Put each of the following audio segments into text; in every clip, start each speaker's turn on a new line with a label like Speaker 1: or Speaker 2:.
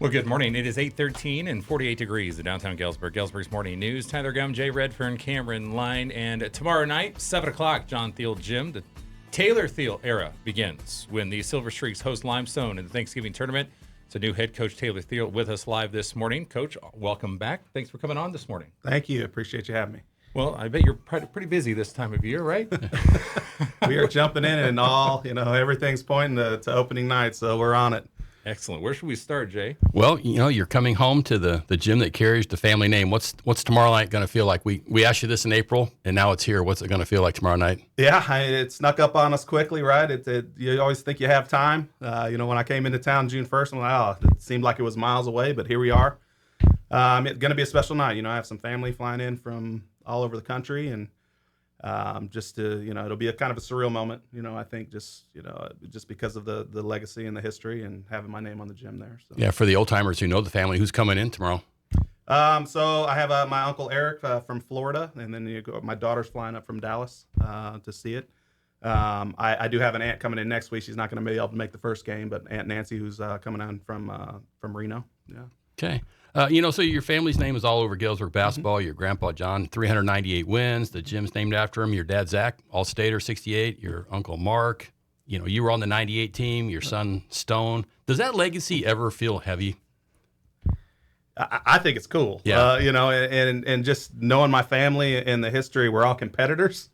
Speaker 1: Well, good morning. It is 8:13 and 48 degrees in downtown Galesburg. Galesburg's Morning News. Tyler Gum, Jay Redfern, Cameron Line. And tomorrow night, 7 o'clock, John Thiel Gym. The Taylor Thiel era begins when the Silver Streaks host Limestone in the Thanksgiving tournament. It's a new head coach, Taylor Thiel, with us live this morning. Coach, welcome back. Thanks for coming on this morning.
Speaker 2: Thank you. Appreciate you having me.
Speaker 1: Well, I bet you're pretty busy this time of year, right?
Speaker 2: We are jumping in and all, everything's pointing to opening night, so we're on it.
Speaker 1: Excellent. Where should we start, Jay?
Speaker 3: Well, you're coming home to the gym that carries the family name. What's tomorrow night going to feel like? We asked you this in April, and now it's here. What's it going to feel like tomorrow night?
Speaker 2: Yeah, it snuck up on us quickly, right? You always think you have time. When I came into town June 1st, I'm like, it seemed like it was miles away, but here we are. It's going to be a special night. I have some family flying in from all over the country, and it'll be a kind of a surreal moment. I think just because of the legacy and the history and having my name on the gym there. So.
Speaker 3: Yeah, for the old timers who know the family, who's coming in tomorrow?
Speaker 2: So I have my uncle Eric from Florida, and then my daughter's flying up from Dallas to see it. I do have an aunt coming in next week. She's not going to be able to make the first game, but Aunt Nancy, who's coming on from Reno. Yeah.
Speaker 3: Okay. So your family's name is all over Galesburg basketball. Your grandpa, John, 398 wins. The gym's named after him. Your dad, Zack, All-Stater, 68. Your uncle, Mark. You were on the 98 team. Your son, Stone. Does that legacy ever feel heavy?
Speaker 2: I think it's cool.
Speaker 3: Yeah.
Speaker 2: And just knowing my family and the history, we're all competitors.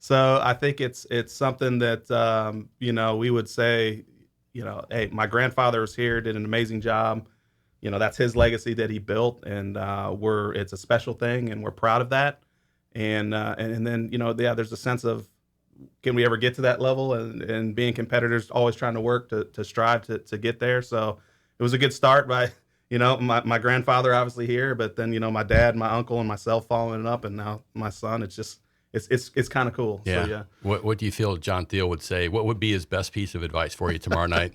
Speaker 2: So I think it's something that, we would say, hey, my grandfather was here, did an amazing job. That's his legacy that he built, and it's a special thing, and we're proud of that. And then there's a sense of, can we ever get to that level? And being competitors, always trying to work to strive to get there. So it was a good start by my grandfather obviously here, but then my dad, my uncle, and myself following it up, and now my son. It's just it's kind of cool.
Speaker 3: Yeah.
Speaker 2: So, yeah.
Speaker 3: What do you feel John Thiel would say? What would be his best piece of advice for you tomorrow night?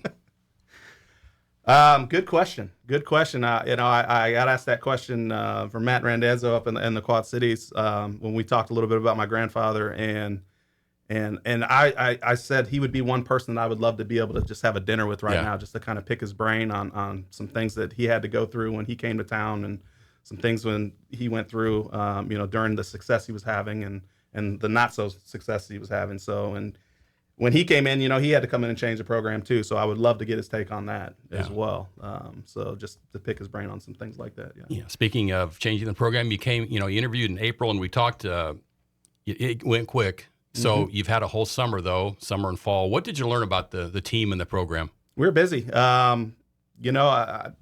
Speaker 2: Good question. I got asked that question from Matt Randazzo up in the Quad Cities when we talked a little bit about my grandfather, and I said he would be one person that I would love to be able to just have a dinner with right now, just to kind of pick his brain on some things that he had to go through when he came to town, and some things when he went through during the success he was having and the not so success he was having. So and when he came in, he had to come in and change the program too. So I would love to get his take on that as well. So just to pick his brain on some things like that. Yeah.
Speaker 3: Speaking of changing the program, you interviewed in April, and we talked. It went quick. So you've had a whole summer though, summer and fall. What did you learn about the team and the program?
Speaker 2: We were busy. I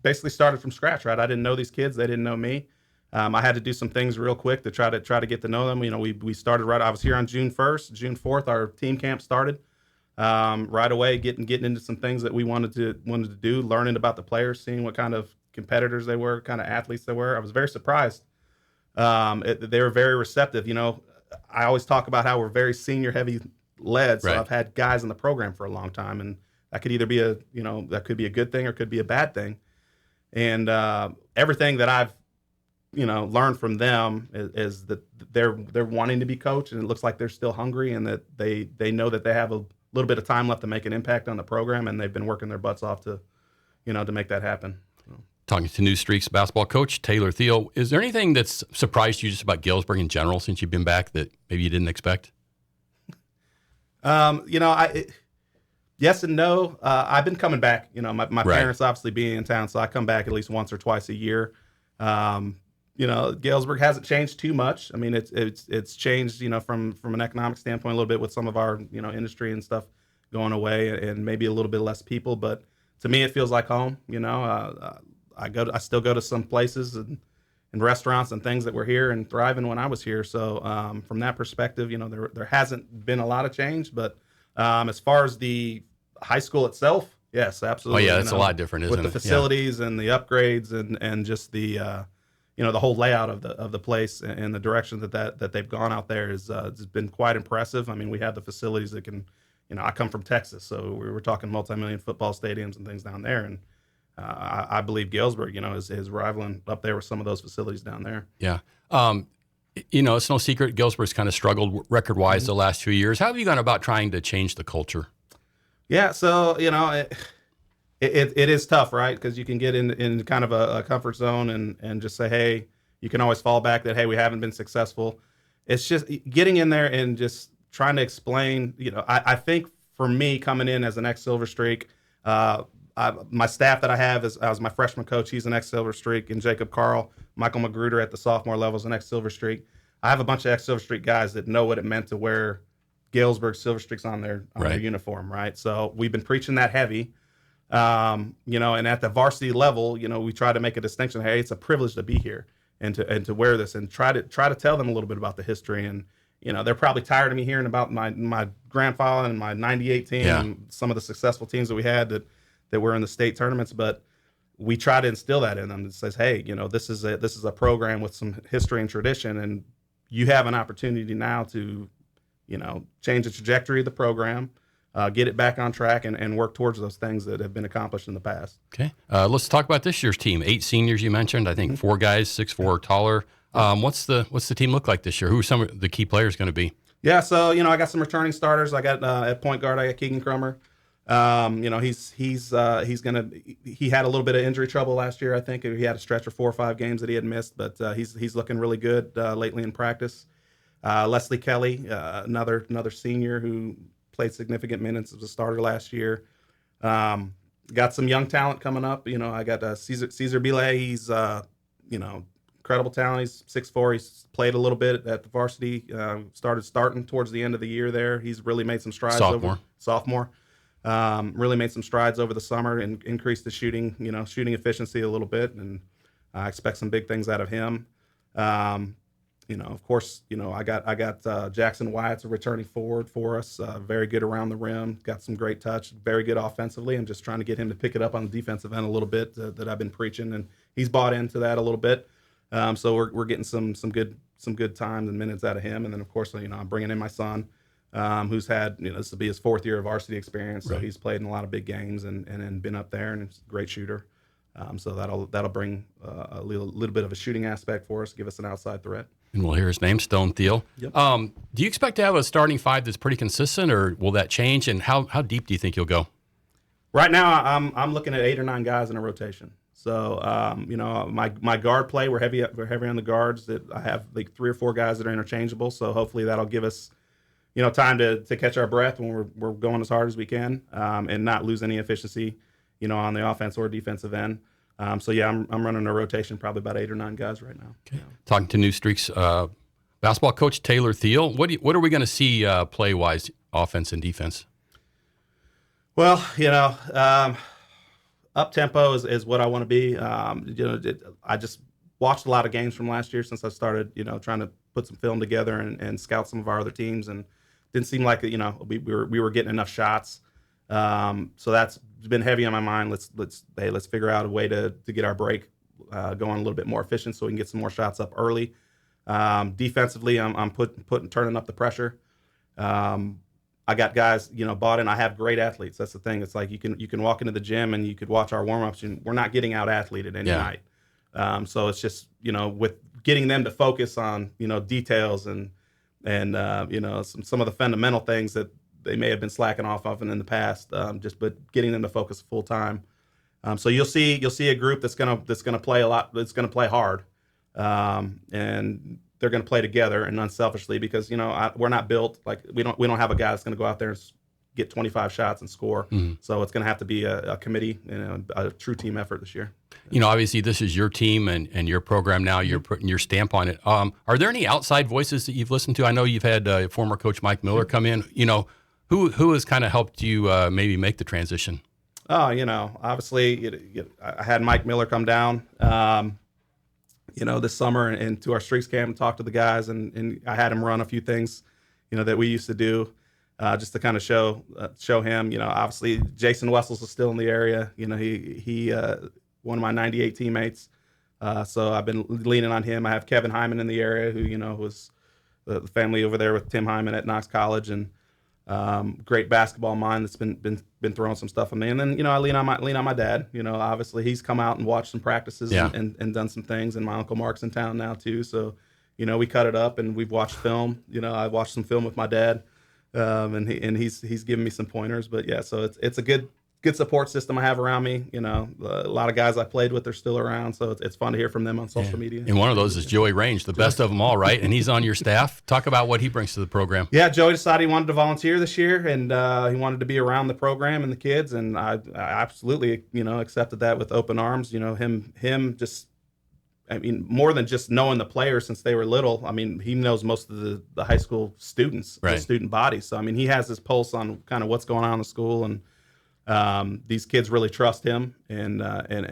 Speaker 2: basically started from scratch. Right, I didn't know these kids; they didn't know me. I had to do some things real quick to try to get to know them. We started right. I was here on June 1st. June 4th, our team camp started. Right away, getting into some things that we wanted to do, learning about the players, seeing what kind of competitors they were, kind of athletes they were. I was very surprised. They were very receptive. I always talk about how we're very senior heavy led. So right. I've had guys in the program for a long time, and that could either be that could be a good thing or could be a bad thing. And everything that I've learn from them is that they're wanting to be coached, and it looks like they're still hungry, and that they know that they have a little bit of time left to make an impact on the program, and they've been working their butts off to make that happen.
Speaker 3: Talking to New Streaks basketball coach Taylor Thiel, is there anything that's surprised you just about Galesburg in general since you've been back that maybe you didn't expect?
Speaker 2: Yes and no. I've been coming back. My parents obviously being in town, so I come back at least once or twice a year. Galesburg hasn't changed too much. I mean, it's changed, from an economic standpoint a little bit with some of our, industry and stuff going away, and maybe a little bit less people. But to me, it feels like home. I still go to some places and restaurants and things that were here and thriving when I was here. So from that perspective, there hasn't been a lot of change. But as far as the high school itself, yes, absolutely.
Speaker 3: Oh yeah, it's a lot different, isn't it?
Speaker 2: With the facilities and the upgrades and just the the whole layout of the place and the direction that they've gone out there has been quite impressive. I mean, we have the facilities that can, I come from Texas, so we were talking multi-million football stadiums and things down there, and I believe Galesburg, is rivaling up there with some of those facilities down there.
Speaker 3: Yeah. It's no secret Galesburg's kind of struggled record-wise the last few years. How have you gone about trying to change the culture?
Speaker 2: Yeah, so, it is tough, right? Because you can get in kind of a comfort zone and just say, hey, you can always fall back that, hey, we haven't been successful. It's just getting in there and just trying to explain. I think for me coming in as an ex-Silver Streak, my staff that I have is, as my freshman coach, he's an ex-Silver Streak, and Jacob Carl, Michael Magruder at the sophomore level is an ex-Silver Streak. I have a bunch of ex-Silver Streak guys that know what it meant to wear Galesburg Silver Streaks on their uniform, right? So we've been preaching that heavy, and at the varsity level, we try to make a distinction. Hey, it's a privilege to be here and to wear this, and try to tell them a little bit about the history. And they're probably tired of me hearing about my grandfather and my '98 team and some of the successful teams that we had that were in the state tournaments, but we try to instill that in them. It says, hey, this is a program with some history and tradition, and you have an opportunity now to change the trajectory of the program, get it back on track, and work towards those things that have been accomplished in the past.
Speaker 3: Okay. Let's talk about this year's team. 8 seniors you mentioned. I think 4 guys, 6'4" or taller. What's the team look like this year? Who are some of the key players going to be?
Speaker 2: Yeah, so I got some returning starters. I got at point guard, I got Keegan Crummer. He had a little bit of injury trouble last year. I think he had a stretch of 4 or 5 games that he had missed, but he's looking really good lately in practice. Leslie Kelley, another senior who played significant minutes as a starter last year. Got some young talent coming up. I got Caesar Bile. He's incredible talent. He's 6'4". He's played a little bit at the varsity. Starting towards the end of the year there. He's really made some strides. Sophomore. Really made some strides over the summer and increased the shooting efficiency a little bit, and I expect some big things out of him. Of course, I got Jackson Wyatt's a returning forward for us, very good around the rim, got some great touch, very good offensively. I'm just trying to get him to pick it up on the defensive end a little bit that I've been preaching, and he's bought into that a little bit. So we're getting some good times and minutes out of him, and then of course, I'm bringing in my son. Who's had, this will be his 4th year of varsity experience, so he's played in a lot of big games and been up there, and he's a great shooter. So that'll bring a little bit of a shooting aspect for us, give us an outside threat.
Speaker 3: And we'll hear his name, Stone Thiel.
Speaker 2: Yep.
Speaker 3: Do you expect to have a starting 5 that's pretty consistent, or will that change? And how deep do you think you'll go?
Speaker 2: Right now, I'm looking at 8 or 9 guys in a rotation. So my guard play, we're heavy on the guards. That I have like 3 or 4 guys that are interchangeable. So hopefully that'll give us time to catch our breath when we're going as hard as we can, and not lose any efficiency, on the offense or defensive end. I'm running a rotation, probably about 8 or 9 guys right now.
Speaker 3: Okay. Talking to New Streaks basketball coach Taylor Thiel, what are we going to see play-wise, offense and defense?
Speaker 2: Well, up-tempo is what I want to be. I just watched a lot of games from last year since I started, trying to put some film together and scout some of our other teams, and didn't seem like we were getting enough shots. So that's been heavy on my mind. Let's figure out a way to get our break going a little bit more efficient so we can get some more shots up early. Defensively, I'm turning up the pressure. I got guys, bought in. I have great athletes. That's the thing. It's like you can walk into the gym and you could watch our warm-ups, and we're not getting out athleted any night. So it's just, with getting them to focus on, details and some of the fundamental things that they may have been slacking off of in the past, but getting them to focus full time. So you'll see a group that's gonna play a lot. That's gonna play hard, and they're gonna play together and unselfishly, because we're not built like we don't have a guy that's gonna go out there and get 25 shots and score. Mm-hmm. So it's gonna have to be a committee, a true team effort this year.
Speaker 3: Obviously this is your team and your program now. You're putting your stamp on it. Are there any outside voices that you've listened to? I know you've had former coach Mike Miller come in. Who has kind of helped you maybe make the transition?
Speaker 2: Oh, obviously, I had Mike Miller come down, this summer into our Streaks camp and talk to the guys, and I had him run a few things, that we used to do, just to kind of show him. Obviously, Jason Wessels is still in the area. He one of my '98 teammates, so I've been leaning on him. I have Kevin Hyman in the area, who was the family over there with Tim Hyman at Knox College, and great basketball mind that's been throwing some stuff on me. And then I lean on my dad. Obviously he's come out and watched some practices and done some things, and my Uncle Mark's in town now too, so we cut it up and we've watched film. I watched some film with my dad, and he's given me some pointers. But yeah, so it's a good good support system I have around me. A lot of guys I played with are still around, so it's fun to hear from them on social media.
Speaker 3: And one of those is Joey Range, the best of them all, right? And he's on your staff. Talk about what he brings to the program.
Speaker 2: Yeah, Joey decided he wanted to volunteer this year, and he wanted to be around the program and the kids, and I absolutely, accepted that with open arms. Him just, more than just knowing the players since they were little. He knows most of the high school students,
Speaker 3: right.
Speaker 2: The student body. So, he has his pulse on kind of what's going on in the school, and these kids really trust him and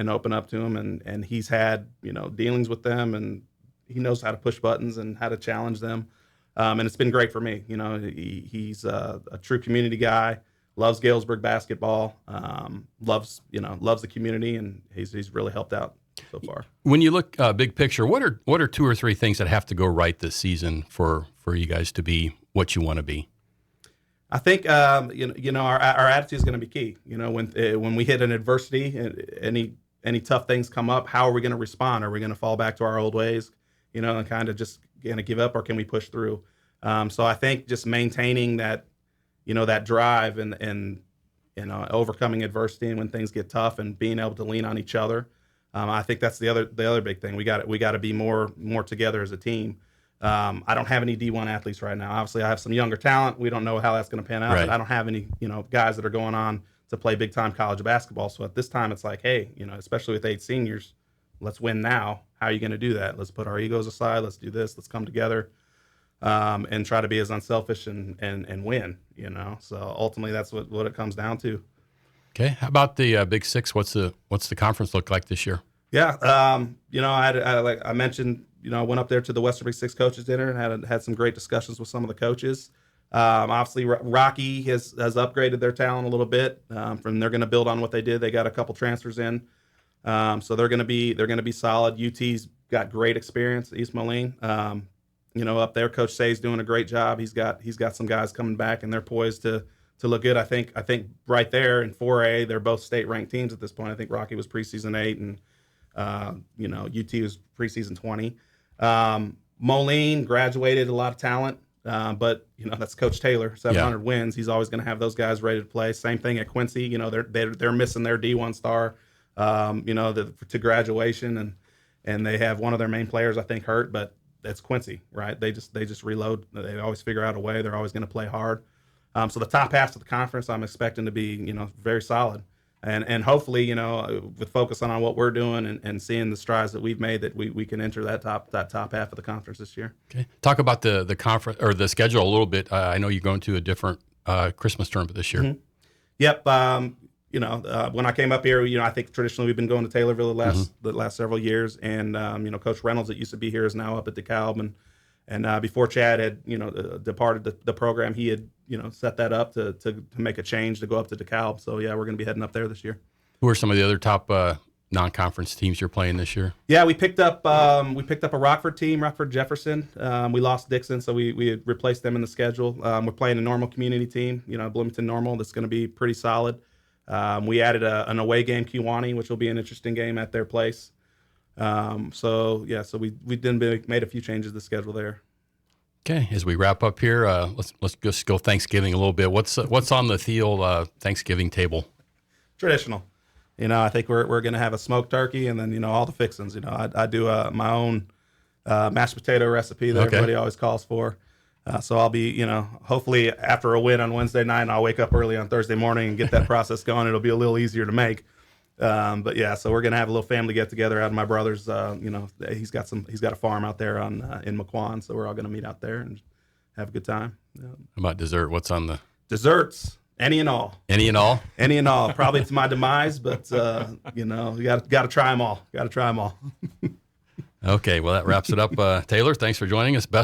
Speaker 2: open up to him, and he's had dealings with them, and he knows how to push buttons and how to challenge them, and it's been great for me. He's a true community guy, loves Galesburg basketball, loves the community, and he's really helped out so far.
Speaker 3: When you look big picture, what are 2 or 3 things that have to go right this season for you guys to be what you want to be?
Speaker 2: I think our attitude is going to be key. When we hit an adversity, any tough things come up, how are we going to respond? Are we going to fall back to our old ways, and kind of just going to give up, or can we push through? So I think just maintaining that, that drive and overcoming adversity and when things get tough and being able to lean on each other. I think that's the other big thing. We got to be more together as a team. I don't have any D1 athletes right now. Obviously, I have some younger talent. We don't know how that's going to pan out.
Speaker 3: Right.
Speaker 2: But I don't have any, guys that are going on to play big-time college basketball. So at this time, it's like, hey, especially with 8 seniors, let's win now. How are you going to do that? Let's put our egos aside. Let's do this. Let's come together and try to be as unselfish and win. So ultimately, that's what it comes down to.
Speaker 3: Okay. How about the Big Six? What's the conference look like this year?
Speaker 2: Yeah. Like I mentioned, I went up there to the Western Big Six coaches dinner and had some great discussions with some of the coaches. Obviously, Rocky has upgraded their talent a little bit. They're going to build on what they did. They got a couple transfers in, so they're going to be solid. UT's got great experience. East Moline, up there, Coach Say's doing a great job. He's got some guys coming back, and they're poised to look good. I think right there in 4A, they're both state ranked teams at this point. I think Rocky was preseason 8 and UT was preseason 20. Moline graduated a lot of talent, but that's Coach Taylor, 700 wins. He's always going to have those guys ready to play. Same thing at Quincy. They're missing their D1 star, to graduation, and they have one of their main players I think hurt, but that's Quincy, right? They just reload. They always figure out a way. They're always going to play hard. So the top half of the conference, I'm expecting to be very solid. And hopefully, with focus on what we're doing and seeing the strides that we've made, that we can enter that top half of the conference this year.
Speaker 3: Okay. Talk about the conference or the schedule a little bit. I know you're going to a different Christmas tournament this year.
Speaker 2: Mm-hmm. Yep. When I came up here, I think traditionally we've been going to Taylorville the last several years, and Coach Reynolds that used to be here is now up at DeKalb, and before Chad had departed the program, he had set that up to make a change to go up to DeKalb. So yeah, we're going to be heading up there this year.
Speaker 3: Who are some of the other top non-conference teams you're playing this year?
Speaker 2: Yeah, we picked up a Rockford team, Rockford Jefferson. We lost Dixon, so we had replaced them in the schedule. We're playing a Normal community team, Bloomington Normal. That's going to be pretty solid. We added an away game, Kewanee, which will be an interesting game at their place. So we made a few changes to the schedule there.
Speaker 3: Okay, as we wrap up here, let's just go Thanksgiving a little bit. What's on the Thiel Thanksgiving table?
Speaker 2: Traditional. I think we're going to have a smoked turkey and then all the fixings. I do my own mashed potato recipe that everybody always calls for. So I'll be, hopefully after a win on Wednesday night, I'll wake up early on Thursday morning and get that process going. It'll be a little easier to make. But yeah, so we're gonna have a little family get together out of my brother's. He's got a farm out there in McQuan, so we're all gonna meet out there and have a good time.
Speaker 3: How about dessert? What's on the
Speaker 2: desserts? Any and all.
Speaker 3: Any and all.
Speaker 2: Any and all. Probably to my demise, but you got to try them all. Got to try them all.
Speaker 3: Okay, well that wraps it up. Taylor, thanks for joining us. Best